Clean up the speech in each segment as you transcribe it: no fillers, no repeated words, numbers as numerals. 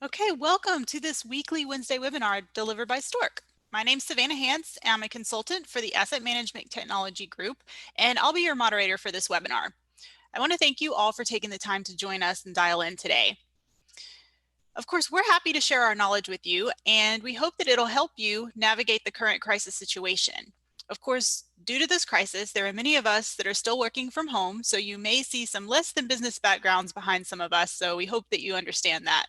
Okay, welcome to this weekly Wednesday webinar delivered by STORK. My name's Savannah Hans. I'm a consultant for the Asset Management Technology Group, and I'll be your moderator for this webinar. I want to thank you all for taking the time to join us and dial in today. Of course, we're happy to share our knowledge with you, and we hope that it'll help you navigate the current crisis situation. Of course, due to this crisis, there are many of us that are still working from home, so you may see some less than business backgrounds behind some of us, so we hope that you understand that.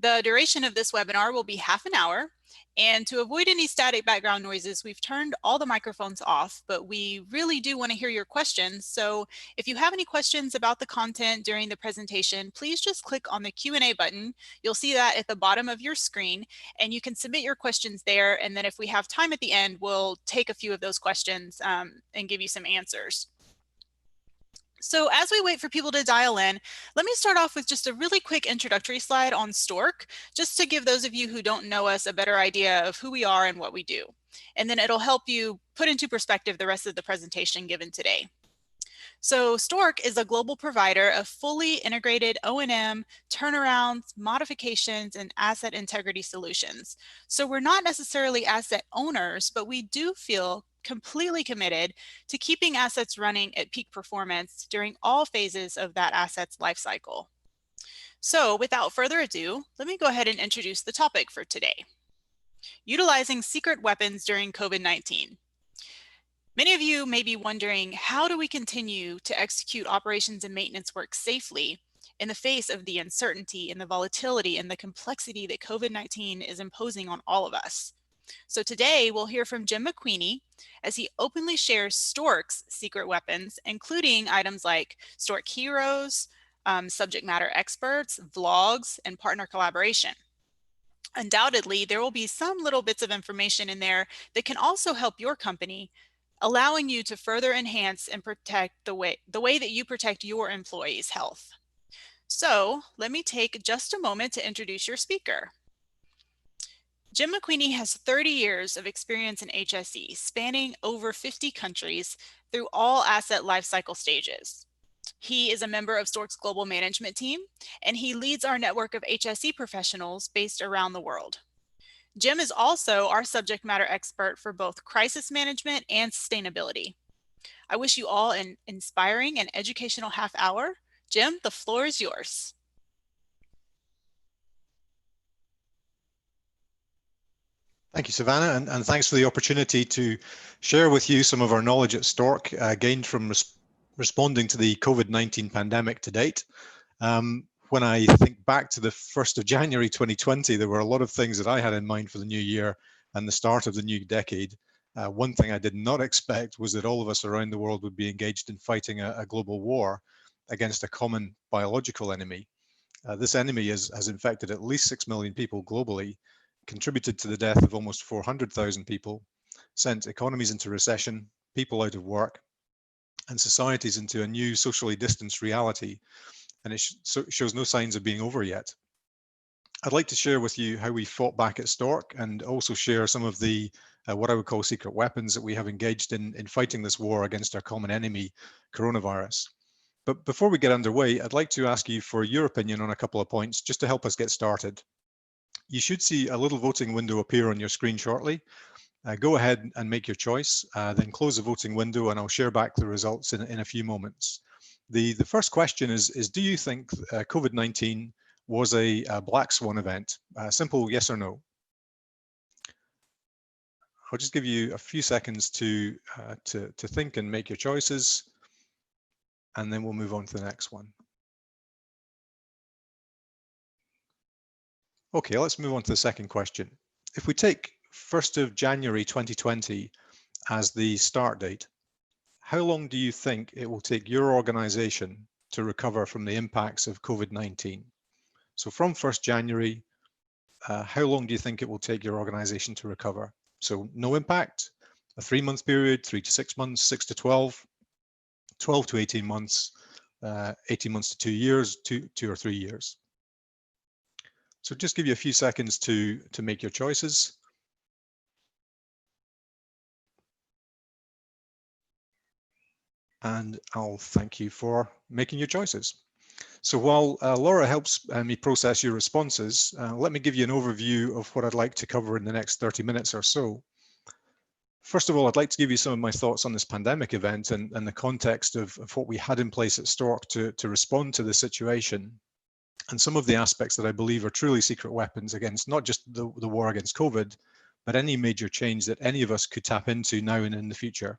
The duration of this webinar will be half an hour, and to avoid any static background noises, we've turned all the microphones off, but we really do want to hear your questions. So if you have any questions about the content during the presentation, please just click on the Q&A button. You'll see that at the bottom of your screen, and you can submit your questions there. And then if we have time at the end, we'll take a few of those questions and give you some answers. So as we wait for people to dial in, let me start off with just a really quick introductory slide on STORK, just to give those of you who don't know us a better idea of who we are and what we do. And then it'll help you put into perspective the rest of the presentation given today. So STORK is a global provider of fully integrated O&M, turnarounds, modifications, and asset integrity solutions. So we're not necessarily asset owners, but we do feel completely committed to keeping assets running at peak performance during all phases of that asset's life cycle. So without further ado, let me go ahead and introduce the topic for today. Utilizing secret weapons during COVID-19. Many of you may be wondering, how do we continue to execute operations and maintenance work safely in the face of the uncertainty and the volatility and the complexity that COVID-19 is imposing on all of us? So today we'll hear from Jim McQueenie as he openly shares STORK's secret weapons, including items like STORK heroes, subject matter experts, vlogs, and partner collaboration. Undoubtedly, there will be some little bits of information in there that can also help your company, allowing you to further enhance and protect the way that you protect your employees' health. So let me take just a moment to introduce your speaker. Jim McQueenie has 30 years of experience in HSE, spanning over 50 countries through all asset lifecycle stages. He is a member of STORK's global management team, and he leads our network of HSE professionals based around the world. Jim is also our subject matter expert for both crisis management and sustainability. I wish you all an inspiring and educational half hour. Jim, the floor is yours. Thank you, Savannah, and thanks for the opportunity to share with you some of our knowledge at STORK gained from responding to the COVID-19 pandemic to date. When I think back to the 1st of January 2020, there were a lot of things that I had in mind for the new year and the start of the new decade. One thing I did not expect was that all of us around the world would be engaged in fighting a global war against a common biological enemy. This enemy has infected at least 6 million people globally, contributed to the death of almost 400,000 people, sent economies into recession, people out of work, and societies into a new socially distanced reality, and it shows no signs of being over yet. I'd like to share with you how we fought back at STORK, and also share some of the what I would call secret weapons that we have engaged in fighting this war against our common enemy, coronavirus. But before we get underway, I'd like to ask you for your opinion on a couple of points, just to help us get started. You should see a little voting window appear on your screen shortly. Go ahead and make your choice, then close the voting window, and I'll share back the results in a few moments. The first question is do you think COVID-19 was a black swan event? Simple yes or no. I'll just give you a few seconds to think and make your choices, and then we'll move on to the next one. Okay, let's move on to the second question. If we take 1st of January 2020 as the start date, how long do you think it will take your organization to recover from the impacts of COVID-19? So from 1st January, how long do you think it will take your organization to recover? So no impact, a 3-month period, 3 to 6 months, 6 to 12, 12 to 18 months, 18 months to 2 years, 2 or 3 years. So just give you a few seconds to make your choices. And I'll thank you for making your choices. So while Laura helps me process your responses, let me give you an overview of what I'd like to cover in the next 30 minutes or so. First of all, I'd like to give you some of my thoughts on this pandemic event and the context of what we had in place at STORK to respond to the situation, and some of the aspects that I believe are truly secret weapons against not just the war against COVID, but any major change that any of us could tap into now and in the future.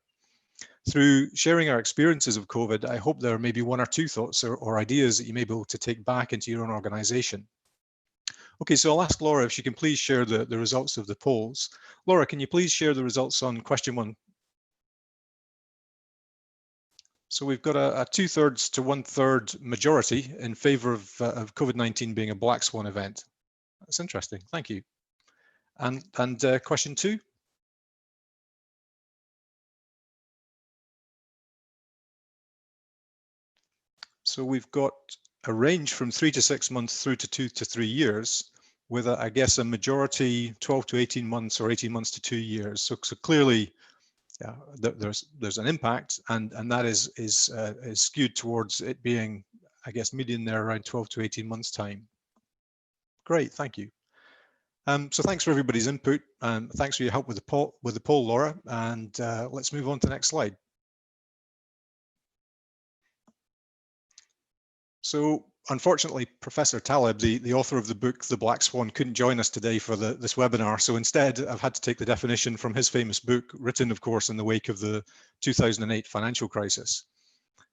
Through sharing our experiences of COVID, I hope there may be one or two thoughts or ideas that you may be able to take back into your own organization. Okay, so I'll ask Laura if she can please share the results of the polls. Laura, can you please share the results on question 1? So we've got a 2/3 to 1/3 majority in favor of COVID-19 being a black swan event. That's interesting, thank you. And question 2? So we've got a range from 3 to 6 months through to 2 to 3 years, with I guess a majority 12 to 18 months or 18 months to 2 years. So clearly, yeah, there's an impact, and that is skewed towards it being, I guess, median there around 12 to 18 months time. Great, thank you. So thanks for everybody's input. Thanks for your help with the poll, Laura. And let's move on to the next slide. So unfortunately, Professor Taleb, the author of the book, The Black Swan, couldn't join us today for this webinar. So instead, I've had to take the definition from his famous book, written, of course, in the wake of the 2008 financial crisis.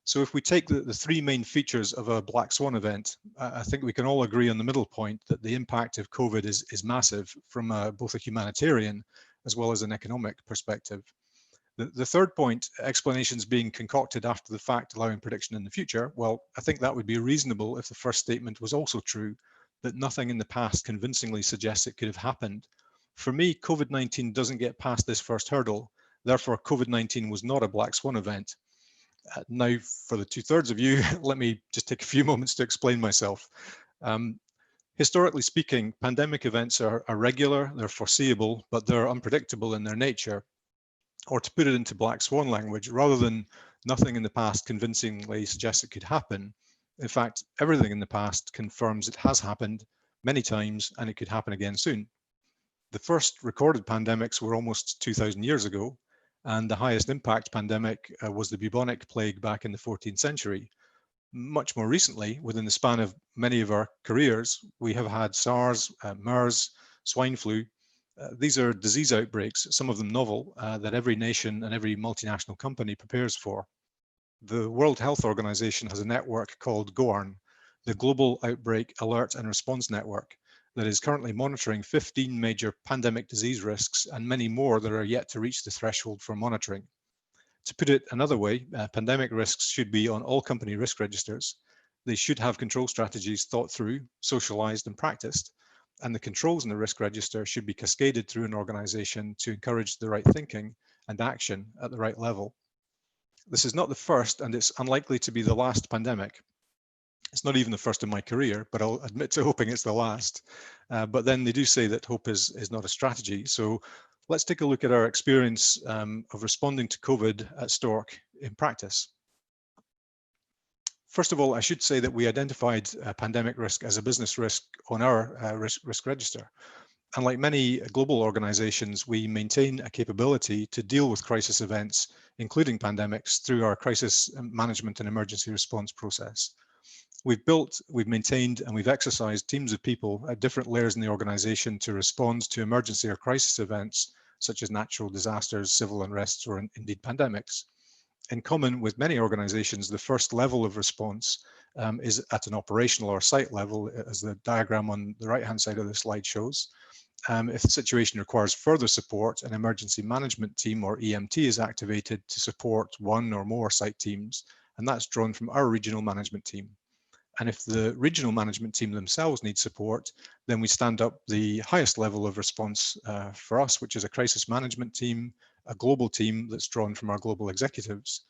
So if we take the 3 main features of a black swan event, I think we can all agree on the middle point that the impact of COVID is massive from both a humanitarian as well as an economic perspective. The third point, explanations being concocted after the fact, allowing prediction in the future. Well, I think that would be reasonable if the first statement was also true, that nothing in the past convincingly suggests it could have happened. For me, COVID-19 doesn't get past this first hurdle. Therefore, COVID-19 was not a black swan event. Now, for the 2/3 of you, let me just take a few moments to explain myself. Historically speaking, pandemic events are regular, they're foreseeable, but they're unpredictable in their nature. Or to put it into black swan language, rather than nothing in the past convincingly suggests it could happen, in fact, everything in the past confirms it has happened many times and it could happen again soon. The first recorded pandemics were almost 2,000 years ago, and the highest impact pandemic was the bubonic plague back in the 14th century. Much more recently, within the span of many of our careers, we have had SARS, MERS, swine flu. These are disease outbreaks, some of them novel, that every nation and every multinational company prepares for. The World Health Organization has a network called GOARN, the Global Outbreak Alert and Response Network, that is currently monitoring 15 major pandemic disease risks and many more that are yet to reach the threshold for monitoring. To put it another way, pandemic risks should be on all company risk registers. They should have control strategies thought through, socialized and practiced, and the controls in the risk register should be cascaded through an organization to encourage the right thinking and action at the right level. This is not the first, and it's unlikely to be the last pandemic. It's not even the first in my career, but I'll admit to hoping it's the last. But then they do say that hope is not a strategy. So let's take a look at our experience of responding to COVID at STORK in practice. First of all, I should say that we identified pandemic risk as a business risk on our risk register. And like many global organizations, we maintain a capability to deal with crisis events, including pandemics, through our crisis management and emergency response process. We've built, we've maintained, and we've exercised teams of people at different layers in the organization to respond to emergency or crisis events, such as natural disasters, civil unrests, or indeed pandemics. In common with many organizations, the first level of response is at an operational or site level, as the diagram on the right-hand side of the slide shows. If the situation requires further support, an emergency management team or EMT is activated to support one or more site teams, and that's drawn from our regional management team. And if the regional management team themselves need support, then we stand up the highest level of response for us, which is a crisis management team, a global team that's drawn from our global executives.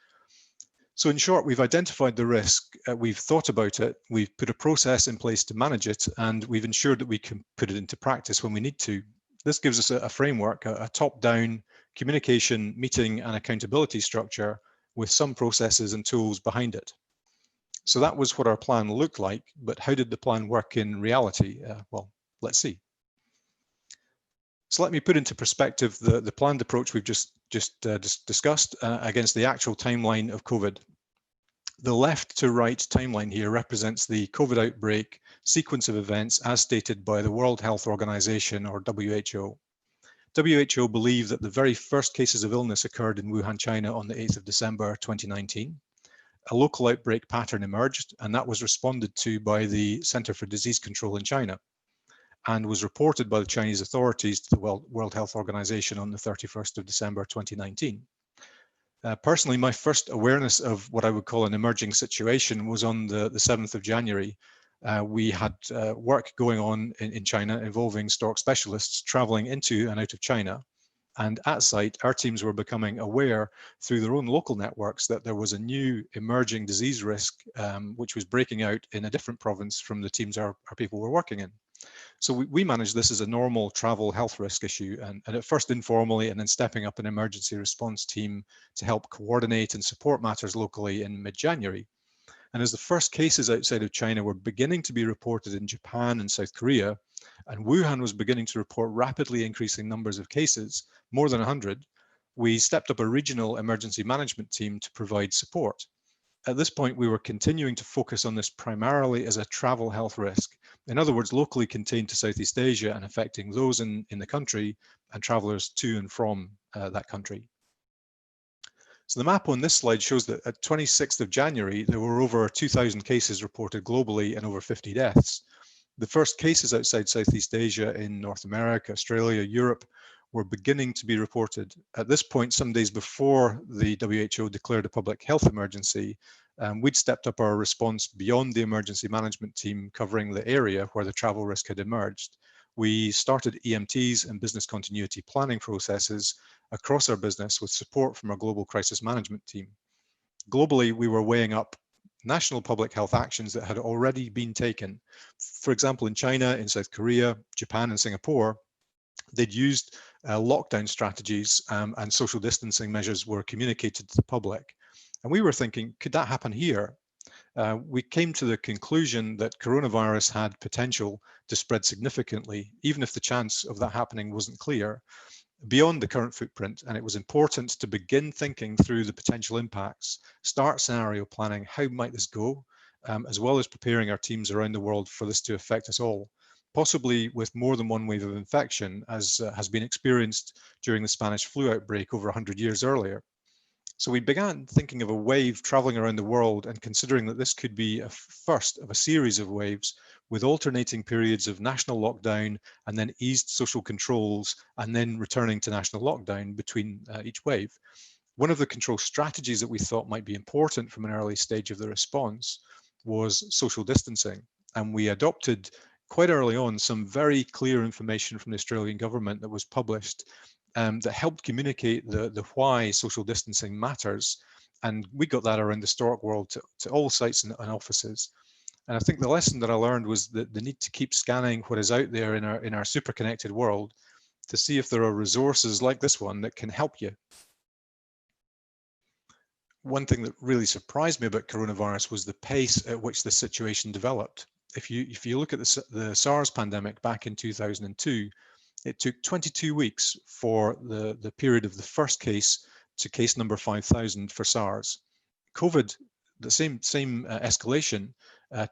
So in short, we've identified the risk, we've thought about it, we've put a process in place to manage it, and we've ensured that we can put it into practice when we need to. This gives us a framework, a top-down communication, meeting, and accountability structure with some processes and tools behind it. So that was what our plan looked like, but how did the plan work in reality? Well, let's see. So let me put into perspective the planned approach we've just discussed against the actual timeline of COVID. The left to right timeline here represents the COVID outbreak sequence of events as stated by the World Health Organization, or WHO. WHO believed that the very first cases of illness occurred in Wuhan, China on the 8th of December 2019. A local outbreak pattern emerged, and that was responded to by the Center for Disease Control in China and was reported by the Chinese authorities to the World Health Organization on the 31st of December 2019. Personally, my first awareness of what I would call an emerging situation was on the 7th of January. We had work going on in China involving STORK specialists traveling into and out of China. And at site, our teams were becoming aware through their own local networks that there was a new emerging disease risk, which was breaking out in a different province from the teams our people were working in. So we managed this as a normal travel health risk issue, and at first informally, and then stepping up an emergency response team to help coordinate and support matters locally in mid-January. And as the first cases outside of China were beginning to be reported in Japan and South Korea, and Wuhan was beginning to report rapidly increasing numbers of cases, more than 100, we stepped up a regional emergency management team to provide support. At this point, we were continuing to focus on this primarily as a travel health risk. In other words, locally contained to Southeast Asia and affecting those in the country and travelers to and from that country. So the map on this slide shows that at 26th of January, there were over 2,000 cases reported globally and over 50 deaths. The first cases outside Southeast Asia in North America, Australia, Europe were beginning to be reported. At this point, some days before the WHO declared a public health emergency, we'd stepped up our response beyond the emergency management team covering the area where the travel risk had emerged. We started EMTs and business continuity planning processes across our business with support from our global crisis management team. Globally, we were weighing up national public health actions that had already been taken. For example, in China, in South Korea, Japan, and Singapore, they'd used lockdown strategies and social distancing measures were communicated to the public. And we were thinking, could that happen here? We came to the conclusion that coronavirus had potential to spread significantly, even if the chance of that happening wasn't clear, beyond the current footprint. And it was important to begin thinking through the potential impacts, start scenario planning, how might this go, as well as preparing our teams around the world for this to affect us all, possibly with more than one wave of infection, as has been experienced during the Spanish flu outbreak over 100 years earlier. So we began thinking of a wave traveling around the world and considering that this could be a first of a series of waves with alternating periods of national lockdown and then eased social controls and then returning to national lockdown between each wave. One of the control strategies that we thought might be important from an early stage of the response was social distancing. And we adopted quite early on some very clear information from the Australian government that was published that helped communicate the why social distancing matters. And we got that around the STORK world to all sites and offices. And I think the lesson that I learned was that the need to keep scanning what is out there in our super connected world to see if there are resources like this one that can help you. One thing that really surprised me about coronavirus was the pace at which the situation developed. If you look at the SARS pandemic back in 2002, it took 22 weeks for the period of the first case to case number 5,000 for SARS. COVID, the same escalation,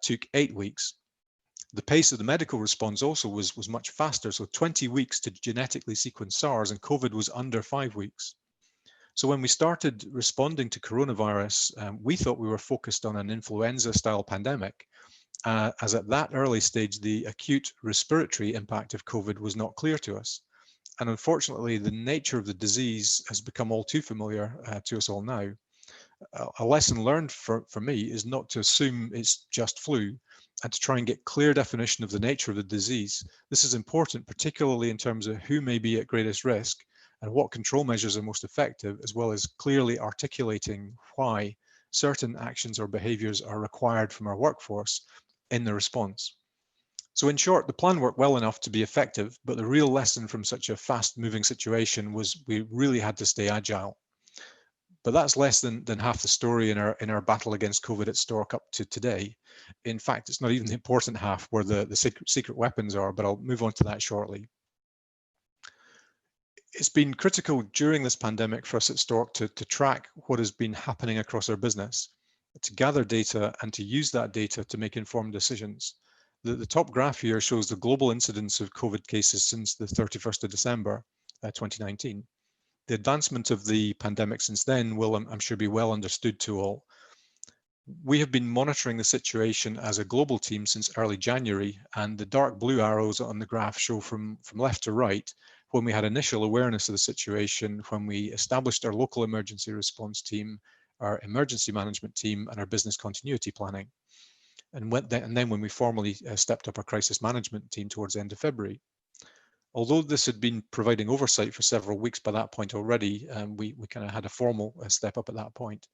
took 8 weeks. The pace of the medical response also was much faster, so 20 weeks to genetically sequence SARS, and COVID was under 5 weeks. So when we started responding to coronavirus, we thought we were focused on an influenza-style pandemic, as at that early stage, the acute respiratory impact of COVID was not clear to us. And unfortunately, the nature of the disease has become all too familiar to us all now. A lesson learned for me is not to assume it's just flu and to try and get clear definition of the nature of the disease. This is important, particularly in terms of who may be at greatest risk and what control measures are most effective, as well as clearly articulating why certain actions or behaviors are required from our workforce in the response. So in short, the plan worked well enough to be effective, but the real lesson from such a fast moving situation was we really had to stay agile. But that's less than half the story in our battle against COVID at Stork up to today. In fact, it's not even the important half where the secret weapons are, but I'll move on to that shortly. It's been critical during this pandemic for us at Stork to track what has been happening across our business, to gather data and to use that data to make informed decisions. The top graph here shows the global incidence of COVID cases since the 31st of December 2019. The advancement of the pandemic since then will, I'm sure, be well understood to all. We have been monitoring the situation as a global team since early January, and the dark blue arrows on the graph show from left to right when we had initial awareness of the situation, when we established our local emergency response team, our emergency management team, and our business continuity planning. And then when we formally stepped up our crisis management team towards the end of February. Although this had been providing oversight for several weeks by that point already, we kind of had a formal step up at that point.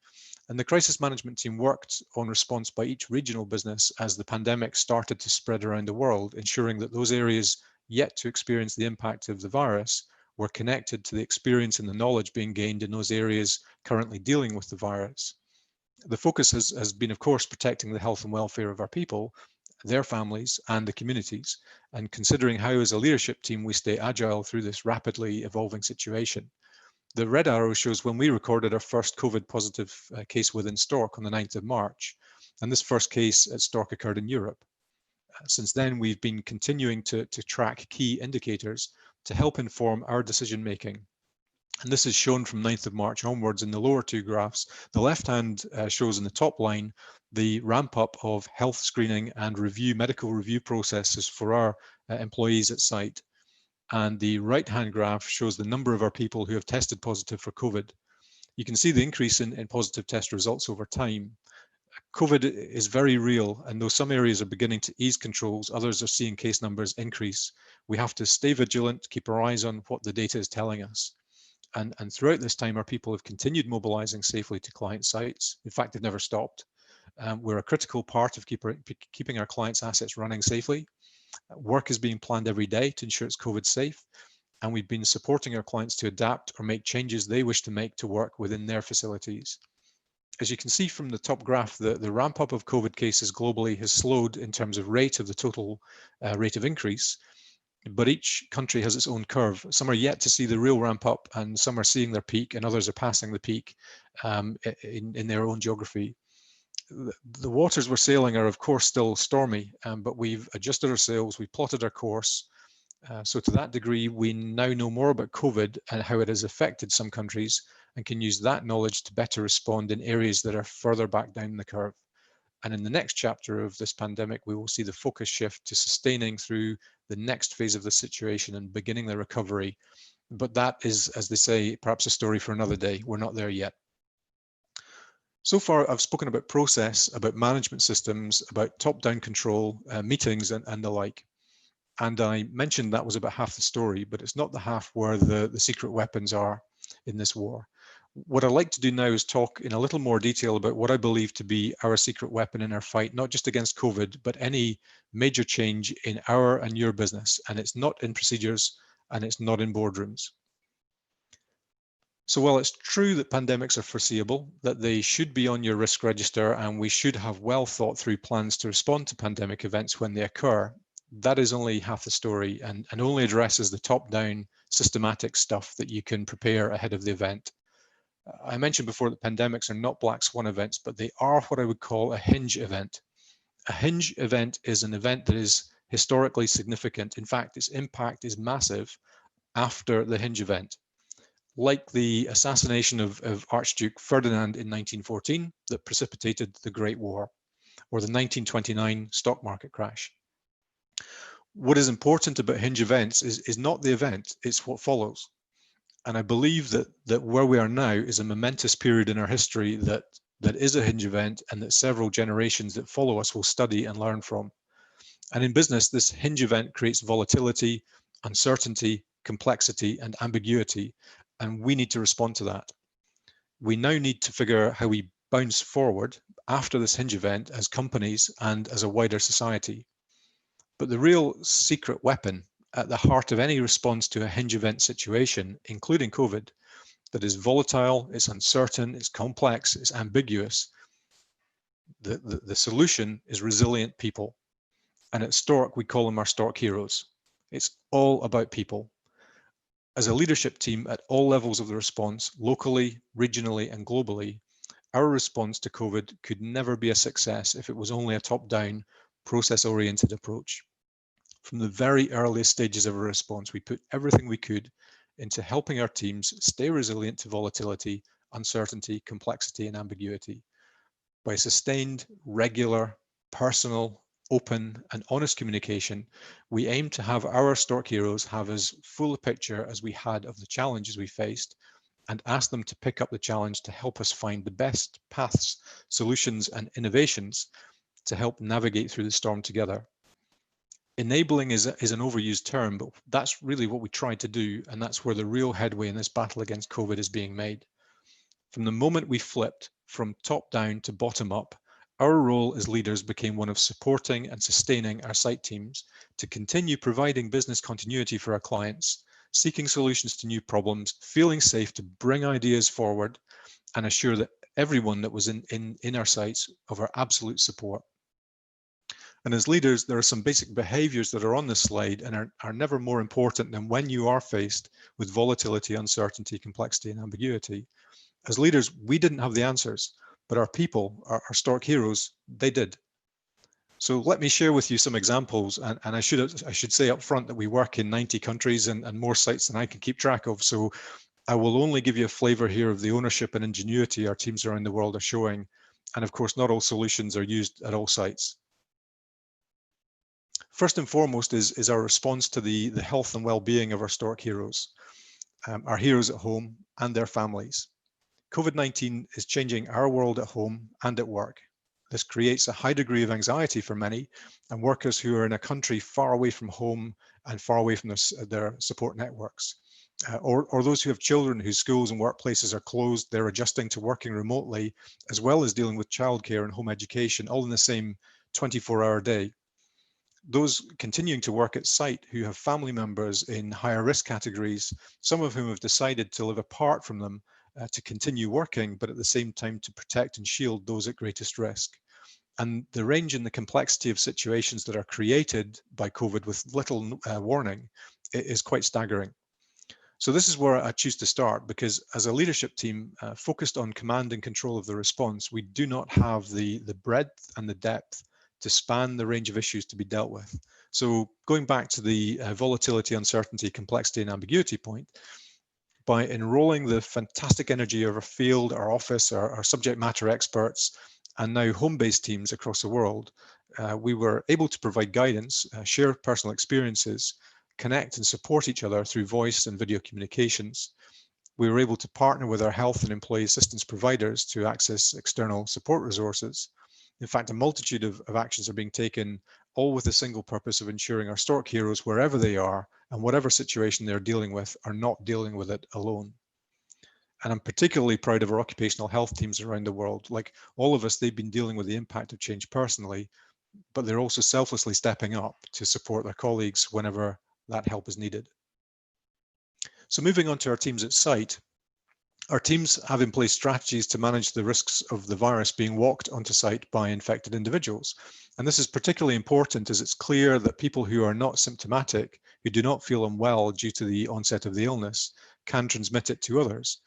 And the crisis management team worked on response by each regional business as the pandemic started to spread around the world, ensuring that those areas yet to experience the impact of the virus were connected to the experience and the knowledge being gained in those areas currently dealing with the virus. The focus has been, of course, protecting the health and welfare of our people, their families, and the communities, and considering how as a leadership team we stay agile through this rapidly evolving situation. The red arrow shows when we recorded our first COVID positive case within Stork on the 9th of March, and this first case at Stork occurred in Europe. Since then, we've been continuing to track key indicators to help inform our decision making. And this is shown from 9th of March onwards in the lower two graphs. The left hand shows in the top line the ramp up of health screening and medical review processes for our employees at site. And the right hand graph shows the number of our people who have tested positive for COVID. You can see the increase in positive test results over time. COVID is very real, and though some areas are beginning to ease controls, others are seeing case numbers increase. We have to stay vigilant, keep our eyes on what the data is telling us. And throughout this time, our people have continued mobilizing safely to client sites. In fact, they've never stopped. We're a critical part of keeping our clients' assets running safely. Work is being planned every day to ensure it's COVID safe. And we've been supporting our clients to adapt or make changes they wish to make to work within their facilities. As you can see from the top graph, the ramp up of COVID cases globally has slowed in terms of rate of the total rate of increase. But each country has its own curve. Some are yet to see the real ramp up, and some are seeing their peak, and others are passing the peak in their own geography. The waters we're sailing are, of course, still stormy, but we've adjusted our sails, we've plotted our course. So to that degree, we now know more about COVID and how it has affected some countries, and can use that knowledge to better respond in areas that are further back down the curve. And in the next chapter of this pandemic, we will see the focus shift to sustaining through the next phase of the situation and beginning the recovery. But that is, as they say, perhaps a story for another day. We're not there yet. So far, I've spoken about process, about management systems, about top-down control, meetings, and the like. And I mentioned that was about half the story, but it's not the half where the secret weapons are in this war. What I'd like to do now is talk in a little more detail about what I believe to be our secret weapon in our fight, not just against COVID, but any major change in our and your business. And it's not in procedures, and it's not in boardrooms. So while it's true that pandemics are foreseeable, that they should be on your risk register, and we should have well thought through plans to respond to pandemic events when they occur, that is only half the story and only addresses the top-down systematic stuff that you can prepare ahead of the event. I mentioned before that pandemics are not black swan events, but they are what I would call a hinge event. A hinge event is an event that is historically significant. In fact, its impact is massive after the hinge event, like the assassination of Archduke Ferdinand in 1914 that precipitated the Great War, or the 1929 stock market crash. What is important about hinge events is not the event, it's what follows. And I believe that where we are now is a momentous period in our history that is a hinge event, and that several generations that follow us will study and learn from. And in business, this hinge event creates volatility, uncertainty, complexity, and ambiguity, and we need to respond to that. We now need to figure out how we bounce forward after this hinge event as companies and as a wider society. But the real secret weapon at the heart of any response to a hinge event situation, including COVID, that is volatile, it's uncertain, it's complex, it's ambiguous. The solution is resilient people. And at STORK, we call them our STORK heroes. It's all about people. As a leadership team at all levels of the response, locally, regionally, and globally, our response to COVID could never be a success if it was only a top-down, process-oriented approach. From the very earliest stages of our response, we put everything we could into helping our teams stay resilient to volatility, uncertainty, complexity, and ambiguity. By sustained, regular, personal, open, and honest communication, we aim to have our STORK heroes have as full a picture as we had of the challenges we faced, and ask them to pick up the challenge to help us find the best paths, solutions, and innovations to help navigate through the storm together. Enabling is an overused term, but that's really what we tried to do, and that's where the real headway in this battle against COVID is being made. From the moment we flipped from top down to bottom up, our role as leaders became one of supporting and sustaining our site teams to continue providing business continuity for our clients, seeking solutions to new problems, feeling safe to bring ideas forward, and assure that everyone that was in our sites of our absolute support. And as leaders, there are some basic behaviors that are on this slide and are never more important than when you are faced with volatility, uncertainty, complexity, and ambiguity. As leaders, we didn't have the answers, but our people, our STORK heroes, they did. So let me share with you some examples, and I should say up front that we work in 90 countries and more sites than I can keep track of. So I will only give you a flavor here of the ownership and ingenuity our teams around the world are showing. And of course, not all solutions are used at all sites. First and foremost is our response to the health and well-being of our STORK heroes, our heroes at home and their families. COVID-19 is changing our world at home and at work. This creates a high degree of anxiety for many, and workers who are in a country far away from home and far away from their support networks, or those who have children whose schools and workplaces are closed, they're adjusting to working remotely, as well as dealing with childcare and home education, all in the same 24-hour day. Those continuing to work at site who have family members in higher risk categories, some of whom have decided to live apart from them to continue working, but at the same time to protect and shield those at greatest risk. And the range and the complexity of situations that are created by COVID with little warning is quite staggering. So this is where I choose to start, because as a leadership team focused on command and control of the response, we do not have the breadth and the depth to span the range of issues to be dealt with. So going back to the volatility, uncertainty, complexity, and ambiguity point, by enrolling the fantastic energy of our field, our office, our subject matter experts, and now home-based teams across the world, we were able to provide guidance, share personal experiences, connect and support each other through voice and video communications. We were able to partner with our health and employee assistance providers to access external support resources. In fact, a multitude of actions are being taken, all with the single purpose of ensuring our STORK heroes, wherever they are and whatever situation they're dealing with, are not dealing with it alone. And I'm particularly proud of our occupational health teams around the world. Like all of us, they've been dealing with the impact of change personally, but they're also selflessly stepping up to support their colleagues whenever that help is needed. So moving on to our teams at site, our teams have in place strategies to manage the risks of the virus being walked onto site by infected individuals. And this is particularly important as it's clear that people who are not symptomatic, who do not feel unwell due to the onset of the illness, can transmit it to others.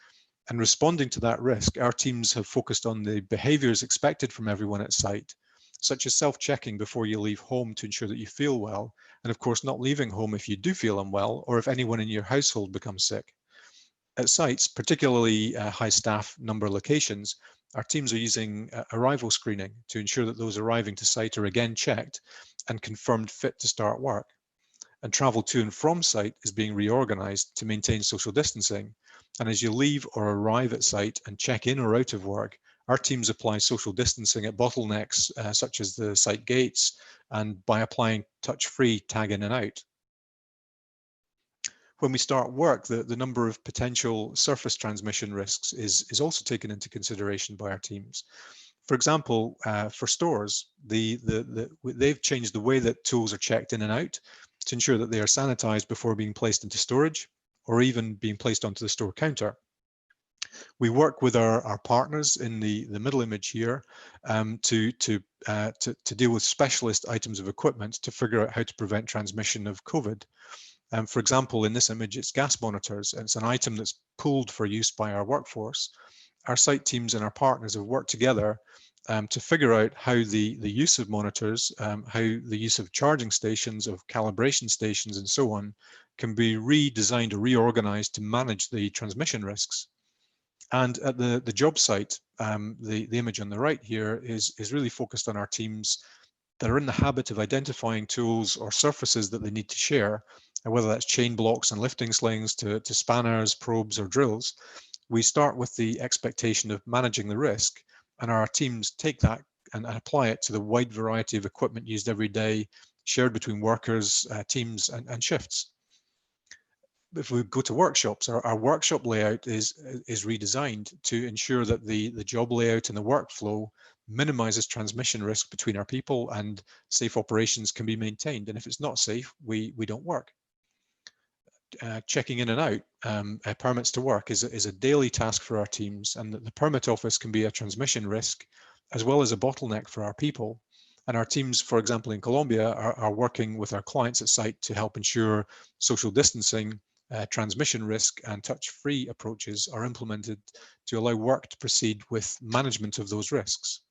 And responding to that risk, our teams have focused on the behaviors expected from everyone at site, such as self-checking before you leave home to ensure that you feel well, and of course not leaving home if you do feel unwell or if anyone in your household becomes sick. At sites, particularly high staff number locations, our teams are using arrival screening to ensure that those arriving to site are again checked and confirmed fit to start work. And travel to and from site is being reorganized to maintain social distancing. And as you leave or arrive at site and check in or out of work, our teams apply social distancing at bottlenecks such as the site gates and by applying touch-free tag in and out. When we start work, the number of potential surface transmission risks is also taken into consideration by our teams. For example, for stores, they've changed the way that tools are checked in and out to ensure that they are sanitized before being placed into storage or even being placed onto the store counter. We work with our partners in the middle image here to deal with specialist items of equipment to figure out how to prevent transmission of COVID. For example, in this image, it's gas monitors. It's an item that's pooled for use by our workforce. Our site teams and our partners have worked together to figure out how the use of monitors, how the use of charging stations, of calibration stations, and so on, can be redesigned or reorganized to manage the transmission risks. And at the job site, the image on the right here is really focused on our teams that are in the habit of identifying tools or surfaces that they need to share, and whether that's chain blocks and lifting slings to spanners, probes, or drills. We start with the expectation of managing the risk, and our teams take that and apply it to the wide variety of equipment used every day, shared between workers, teams, and shifts. If we go to workshops, our workshop layout is redesigned to ensure that the job layout and the workflow minimizes transmission risk between our people, and safe operations can be maintained. And if it's not safe, we don't work. Checking in and out permits to work is a daily task for our teams, and the permit office can be a transmission risk as well as a bottleneck for our people. And our teams, for example, in Colombia, are working with our clients at site to help ensure social distancing, transmission risk, and touch-free approaches are implemented to allow work to proceed with management of those risks.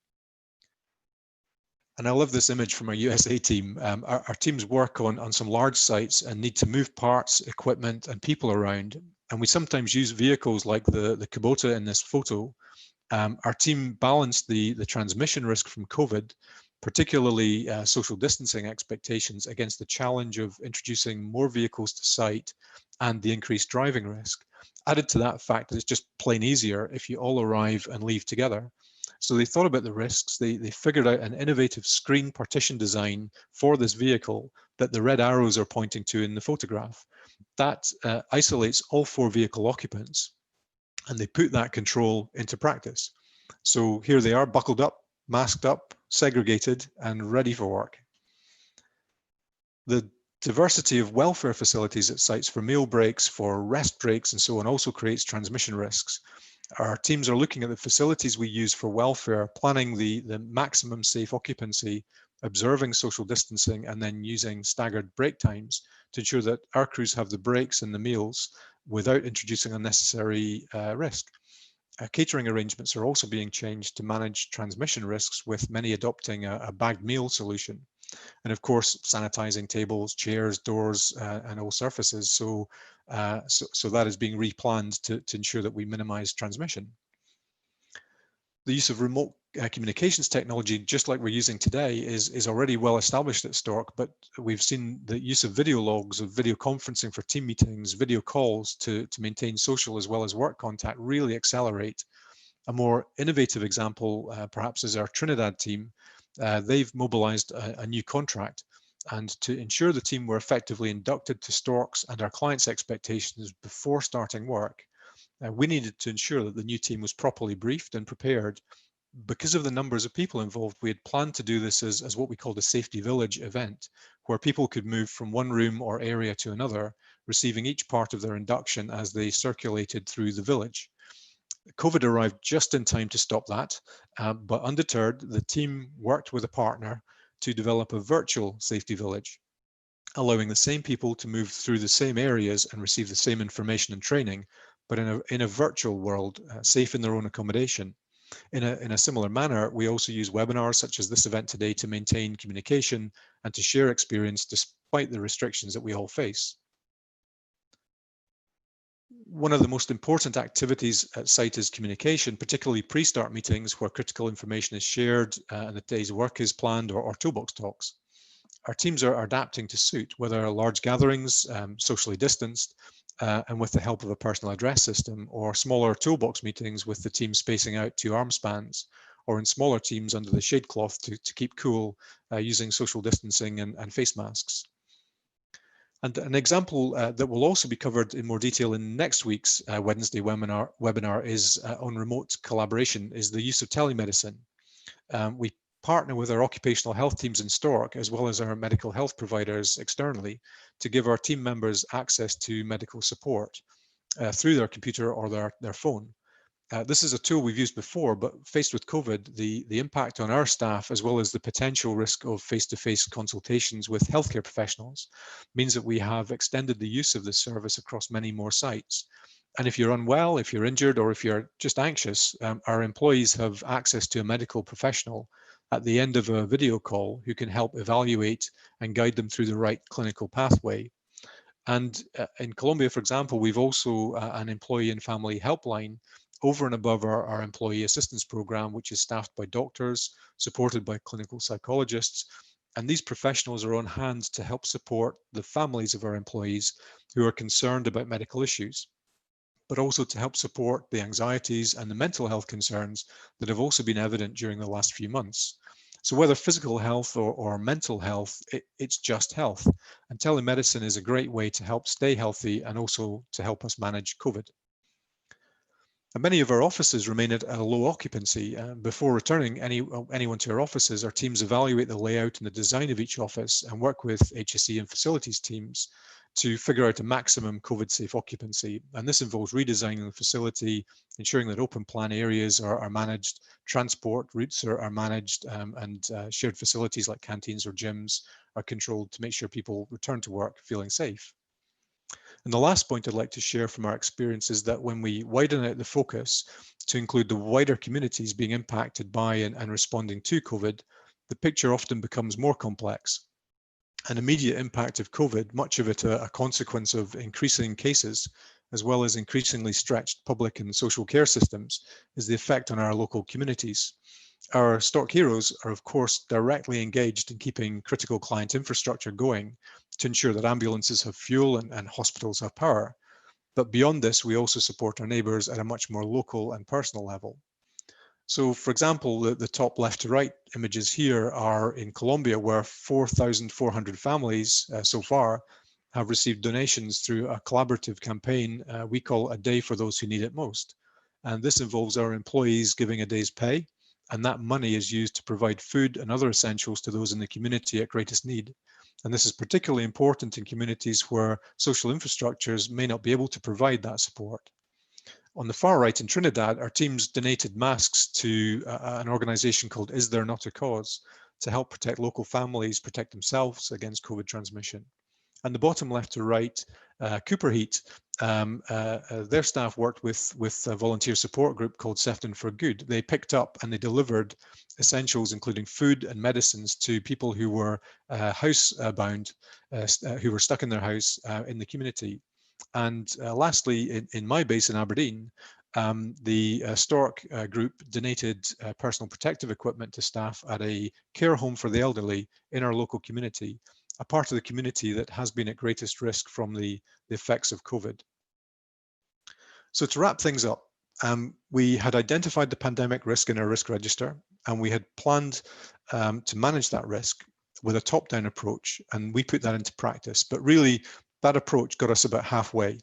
And I love this image from our USA team. Our teams work on some large sites and need to move parts, equipment, and people around. And we sometimes use vehicles like the Kubota in this photo. Our team balanced the transmission risk from COVID, particularly social distancing expectations, against the challenge of introducing more vehicles to site and the increased driving risk. Added to that fact that it's just plain easier if you all arrive and leave together. So they thought about the risks. They figured out an innovative screen partition design for this vehicle that the red arrows are pointing to in the photograph. That isolates all 4 vehicle occupants, and they put that control into practice. So here they are, buckled up, masked up, segregated, and ready for work. The diversity of welfare facilities at sites for meal breaks, for rest breaks, and so on also creates transmission risks. Our teams are looking at the facilities we use for welfare, planning the maximum safe occupancy, observing social distancing, and then using staggered break times to ensure that our crews have the breaks and the meals without introducing unnecessary risk. Catering arrangements are also being changed to manage transmission risks, with many adopting a bagged meal solution. And of course, sanitizing tables, chairs, doors, and all surfaces. So that is being replanned to ensure that we minimize transmission. The use of remote communications technology, just like we're using today, is already well established at STORK, but we've seen the use of video logs, of video conferencing for team meetings, video calls to maintain social as well as work contact really accelerate. A more innovative example perhaps is our Trinidad team. They've mobilized a new contract, and to ensure the team were effectively inducted to STORK's and our clients' expectations before starting work, we needed to ensure that the new team was properly briefed and prepared. Because of the numbers of people involved, we had planned to do this as what we called a safety village event, where people could move from one room or area to another, receiving each part of their induction as they circulated through the village. COVID arrived just in time to stop that, but undeterred, the team worked with a partner to develop a virtual safety village, allowing the same people to move through the same areas and receive the same information and training, but in a virtual world, safe in their own accommodation. In a similar manner, we also use webinars such as this event today to maintain communication and to share experience despite the restrictions that we all face. One of the most important activities at site is communication, particularly pre-start meetings where critical information is shared and the day's work is planned, or toolbox talks. Our teams are adapting to suit, whether large gatherings, socially distanced, and with the help of a personal address system, or smaller toolbox meetings with the team spacing out 2 arm spans, or in smaller teams under the shade cloth to keep cool using social distancing and face masks. And an example that will also be covered in more detail in next week's Wednesday webinar is on remote collaboration, is the use of telemedicine. We partner with our occupational health teams in STORK, as well as our medical health providers externally, to give our team members access to medical support through their computer or their phone. This is a tool we've used before, but faced with COVID, the impact on our staff, as well as the potential risk of face-to-face consultations with healthcare professionals, means that we have extended the use of this service across many more sites. And if you're unwell, if you're injured, or if you're just anxious, our employees have access to a medical professional at the end of a video call who can help evaluate and guide them through the right clinical pathway. And in Colombia, for example, we've also an employee and family helpline over and above our employee assistance program, which is staffed by doctors, supported by clinical psychologists. And these professionals are on hand to help support the families of our employees who are concerned about medical issues, but also to help support the anxieties and the mental health concerns that have also been evident during the last few months. So whether physical health or mental health, it's just health. And telemedicine is a great way to help stay healthy and also to help us manage COVID. And many of our offices remain at a low occupancy. Before returning anyone to our offices, our teams evaluate the layout and the design of each office and work with HSE and facilities teams to figure out a maximum COVID-safe occupancy. And this involves redesigning the facility, ensuring that open plan areas are managed, transport routes are managed, and shared facilities like canteens or gyms are controlled to make sure people return to work feeling safe. And the last point I'd like to share from our experience is that when we widen out the focus to include the wider communities being impacted by and responding to COVID, the picture often becomes more complex. An immediate impact of COVID, much of it a consequence of increasing cases, as well as increasingly stretched public and social care systems, is the effect on our local communities. Our STORK heroes are, of course, directly engaged in keeping critical client infrastructure going to ensure that ambulances have fuel and hospitals have power. But beyond this, we also support our neighbours at a much more local and personal level. So, for example, the top left to right images here are in Colombia, where 4,400 families so far have received donations through a collaborative campaign we call A Day for Those Who Need It Most. And this involves our employees giving a day's pay, and that money is used to provide food and other essentials to those in the community at greatest need. And this is particularly important in communities where social infrastructures may not be able to provide that support. On the far right in Trinidad, our teams donated masks to an organization called Is There Not a Cause to help protect local families, protect themselves against COVID transmission. And the bottom left to right, Cooper Heat, their staff worked with a volunteer support group called Sefton for Good. They picked up and they delivered essentials, including food and medicines, to people who were housebound, who were stuck in their house in the community. And lastly, in my base in Aberdeen, the STORK group donated personal protective equipment to staff at a care home for the elderly in our local community, a part of the community that has been at greatest risk from the effects of COVID. So to wrap things up, we had identified the pandemic risk in our risk register, and we had planned to manage that risk with a top-down approach, and we put that into practice. But really, that approach got us about halfway.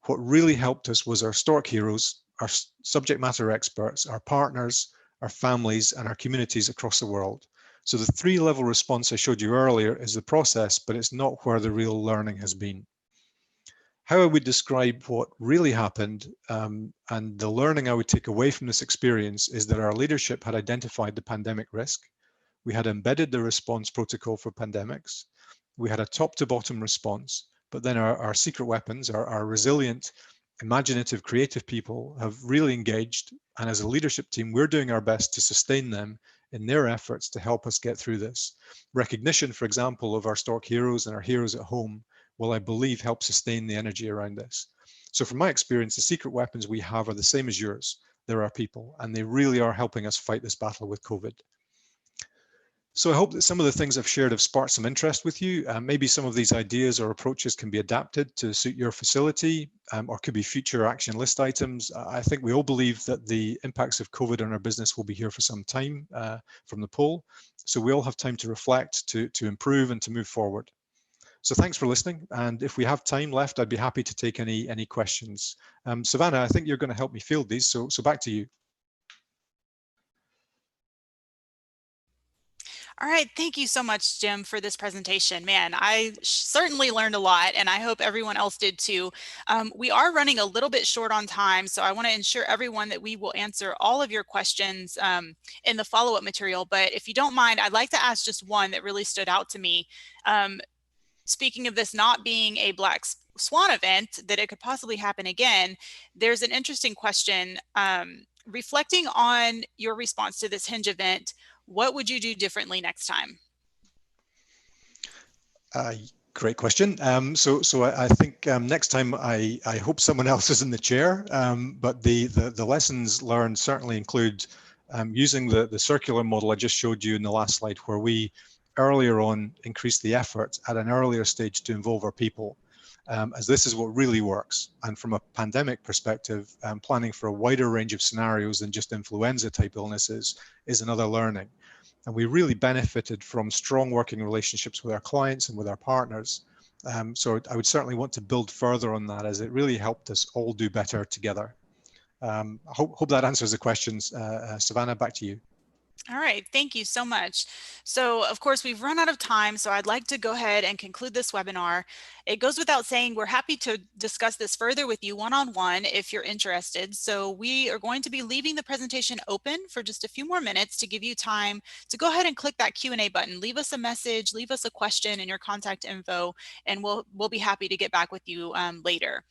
What really helped us was our STORK heroes, our subject matter experts, our partners, our families, and our communities across the world. So the three-level response I showed you earlier is the process, but it's not where the real learning has been. How I would describe what really happened and the learning I would take away from this experience is that our leadership had identified the pandemic risk. We had embedded the response protocol for pandemics. We had a top to bottom response, but then our secret weapons, our resilient, imaginative, creative people have really engaged. And as a leadership team, we're doing our best to sustain them in their efforts to help us get through this. Recognition, for example, of our STORK heroes and our heroes at home will, I believe, help sustain the energy around this. So from my experience, the secret weapons we have are the same as yours. They're our people, and they really are helping us fight this battle with COVID. So I hope that some of the things I've shared have sparked some interest with you. Maybe some of these ideas or approaches can be adapted to suit your facility or could be future action list items. I think we all believe that the impacts of COVID on our business will be here for some time from the poll. So we all have time to reflect, to improve and to move forward. So thanks for listening. And if we have time left, I'd be happy to take any questions. Savannah, I think you're going to help me field these. So back to you. All right, thank you so much, Jim, for this presentation. Man, I certainly learned a lot, and I hope everyone else did too. We are running a little bit short on time, so I want to ensure everyone that we will answer all of your questions in the follow-up material. But if you don't mind, I'd like to ask just one that really stood out to me. Speaking of this not being a black swan event, that it could possibly happen again, there's an interesting question. Reflecting on your response to this hinge event, what would you do differently next time? Great question. So I think next time I hope someone else is in the chair, but the lessons learned certainly include using the circular model I just showed you in the last slide, where we earlier on increase the effort at an earlier stage to involve our people, as this is what really works. And from a pandemic perspective, planning for a wider range of scenarios than just influenza type illnesses is another learning. And we really benefited from strong working relationships with our clients and with our partners. So I would certainly want to build further on that, as it really helped us all do better together. I hope that answers the questions. Savannah, back to you. All right, thank you so much. So of course we've run out of time, so I'd like to go ahead and conclude this webinar. It goes without saying we're happy to discuss this further with you one-on-one if you're interested. So we are going to be leaving the presentation open for just a few more minutes to give you time to go ahead and click that Q&A button. Leave us a message, leave us a question and your contact info, and we'll be happy to get back with you later.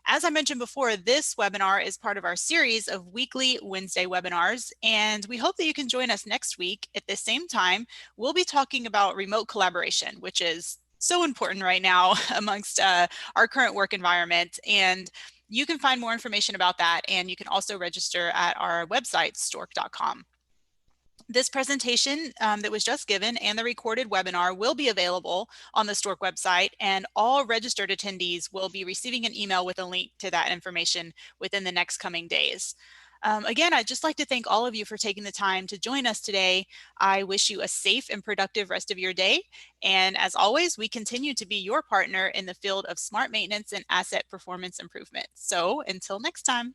As I mentioned before, this webinar is part of our series of weekly Wednesday webinars, and we hope that you can join us next week at the same time. We'll be talking about remote collaboration, which is so important right now amongst our current work environment. And you can find more information about that, and you can also register at our website, stork.com. This presentation that was just given and the recorded webinar will be available on the STORK website, and all registered attendees will be receiving an email with a link to that information within the next coming days. Again, I'd just like to thank all of you for taking the time to join us today. I wish you a safe and productive rest of your day. And as always, we continue to be your partner in the field of smart maintenance and asset performance improvement. So until next time.